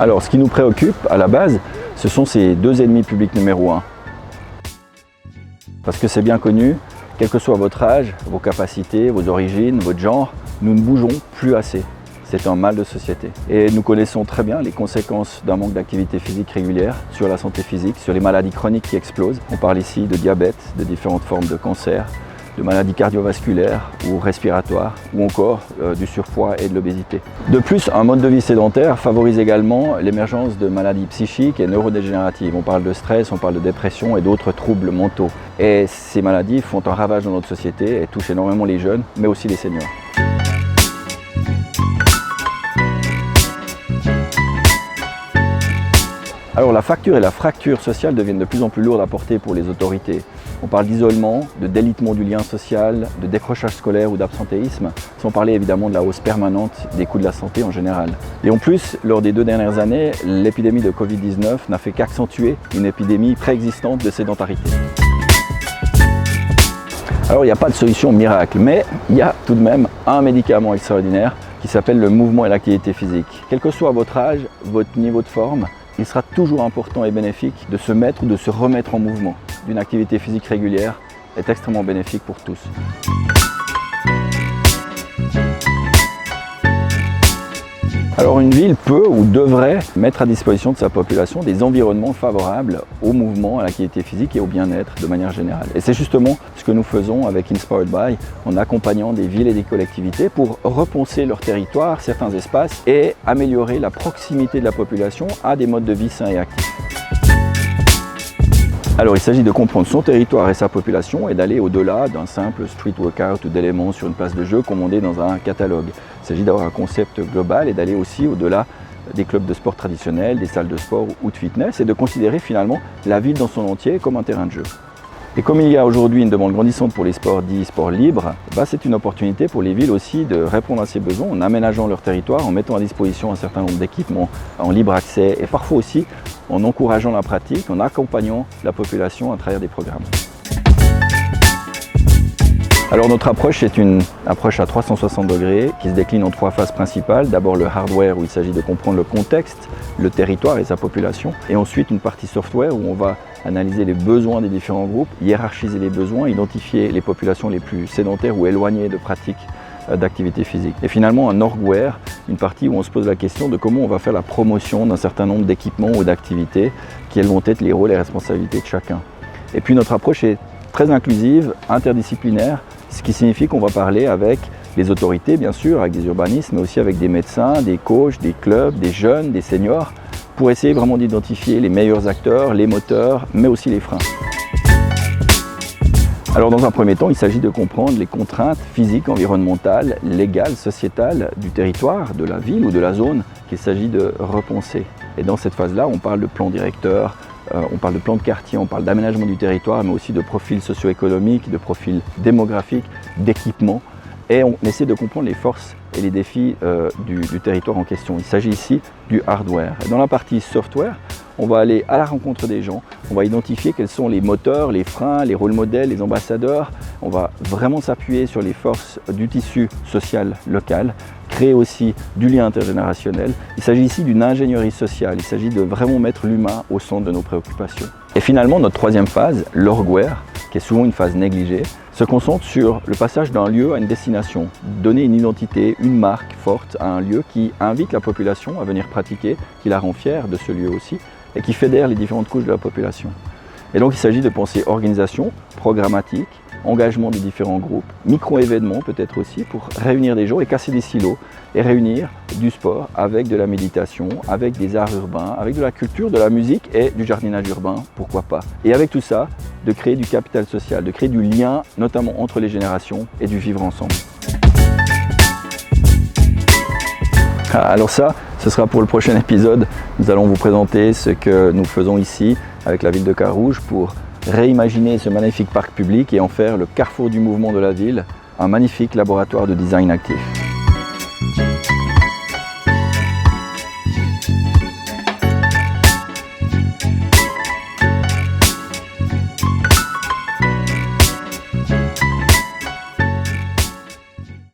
Alors, ce qui nous préoccupe à la base, ce sont ces deux ennemis publics numéro 1. Parce que c'est bien connu, quel que soit votre âge, vos capacités, vos origines, votre genre, nous ne bougeons plus assez. C'est un mal de société. Et nous connaissons très bien les conséquences d'un manque d'activité physique régulière sur la santé physique, sur les maladies chroniques qui explosent. On parle ici de diabète, de différentes formes de cancer, de maladies cardiovasculaires ou respiratoires, ou encore du surpoids et de l'obésité. De plus, un mode de vie sédentaire favorise également l'émergence de maladies psychiques et neurodégénératives. On parle de stress, on parle de dépression et d'autres troubles mentaux. Et ces maladies font un ravage dans notre société et touchent énormément les jeunes, mais aussi les seniors. Alors la facture et la fracture sociale deviennent de plus en plus lourdes à porter pour les autorités. On parle d'isolement, de délitement du lien social, de décrochage scolaire ou d'absentéisme, sans parler évidemment de la hausse permanente des coûts de la santé en général. Et en plus, lors des 2 dernières années, l'épidémie de Covid-19 n'a fait qu'accentuer une épidémie préexistante de sédentarité. Alors il n'y a pas de solution miracle, mais il y a tout de même un médicament extraordinaire qui s'appelle le mouvement et l'activité physique. Quel que soit votre âge, votre niveau de forme, il sera toujours important et bénéfique de se mettre ou de se remettre en mouvement. Une activité physique régulière est extrêmement bénéfique pour tous. Alors une ville peut ou devrait mettre à disposition de sa population des environnements favorables au mouvement, à l'activité physique et au bien-être de manière générale. Et c'est justement ce que nous faisons avec Inspired By en accompagnant des villes et des collectivités pour repenser leur territoire, certains espaces et améliorer la proximité de la population à des modes de vie sains et actifs. Alors il s'agit de comprendre son territoire et sa population et d'aller au-delà d'un simple street workout ou d'éléments sur une place de jeu commandés dans un catalogue. Il s'agit d'avoir un concept global et d'aller aussi au-delà des clubs de sport traditionnels, des salles de sport ou de fitness et de considérer finalement la ville dans son entier comme un terrain de jeu. Et comme il y a aujourd'hui une demande grandissante pour les sports dits sports libres, c'est une opportunité pour les villes aussi de répondre à ces besoins en aménageant leur territoire, en mettant à disposition un certain nombre d'équipements en libre accès et parfois aussi en encourageant la pratique, en accompagnant la population à travers des programmes. Alors notre approche est une approche à 360 degrés qui se décline en 3 phases principales. D'abord le hardware où il s'agit de comprendre le contexte, le territoire et sa population. Et ensuite une partie software où on va analyser les besoins des différents groupes, hiérarchiser les besoins, identifier les populations les plus sédentaires ou éloignées de pratiques d'activité physique. Et finalement un orgware, une partie où on se pose la question de comment on va faire la promotion d'un certain nombre d'équipements ou d'activités, quels vont être les rôles et responsabilités de chacun. Et puis notre approche est très inclusive, interdisciplinaire, ce qui signifie qu'on va parler avec les autorités bien sûr, avec des urbanistes, mais aussi avec des médecins, des coachs, des clubs, des jeunes, des seniors, pour essayer vraiment d'identifier les meilleurs acteurs, les moteurs, mais aussi les freins. Alors dans un premier temps, il s'agit de comprendre les contraintes physiques, environnementales, légales, sociétales du territoire, de la ville ou de la zone qu'il s'agit de repenser. Et dans cette phase-là, on parle de plan directeur, on parle de plan de quartier, on parle d'aménagement du territoire, mais aussi de profils socio-économiques, de profils démographiques, d'équipements. Et on essaie de comprendre les forces et les défis du territoire en question. Il s'agit ici du hardware. Et dans la partie software, on va aller à la rencontre des gens, on va identifier quels sont les moteurs, les freins, les rôles modèles, les ambassadeurs. On va vraiment s'appuyer sur les forces du tissu social local, créer aussi du lien intergénérationnel. Il s'agit ici d'une ingénierie sociale, il s'agit de vraiment mettre l'humain au centre de nos préoccupations. Et finalement, notre troisième phase, l'orgware, qui est souvent une phase négligée, se concentre sur le passage d'un lieu à une destination, donner une identité, une marque forte à un lieu qui invite la population à venir pratiquer, qui la rend fière de ce lieu aussi, et qui fédère les différentes couches de la population. Et donc il s'agit de penser organisation, programmatique, engagement des différents groupes, micro-événements peut-être aussi pour réunir des gens et casser des silos et réunir du sport avec de la méditation, avec des arts urbains, avec de la culture, de la musique et du jardinage urbain, pourquoi pas. Et avec tout ça, de créer du capital social, de créer du lien notamment entre les générations et du vivre ensemble. Alors ça, ce sera pour le prochain épisode. Nous allons vous présenter ce que nous faisons ici avec la ville de Carouge pour réimaginer ce magnifique parc public et en faire le carrefour du mouvement de la ville, un magnifique laboratoire de design actif.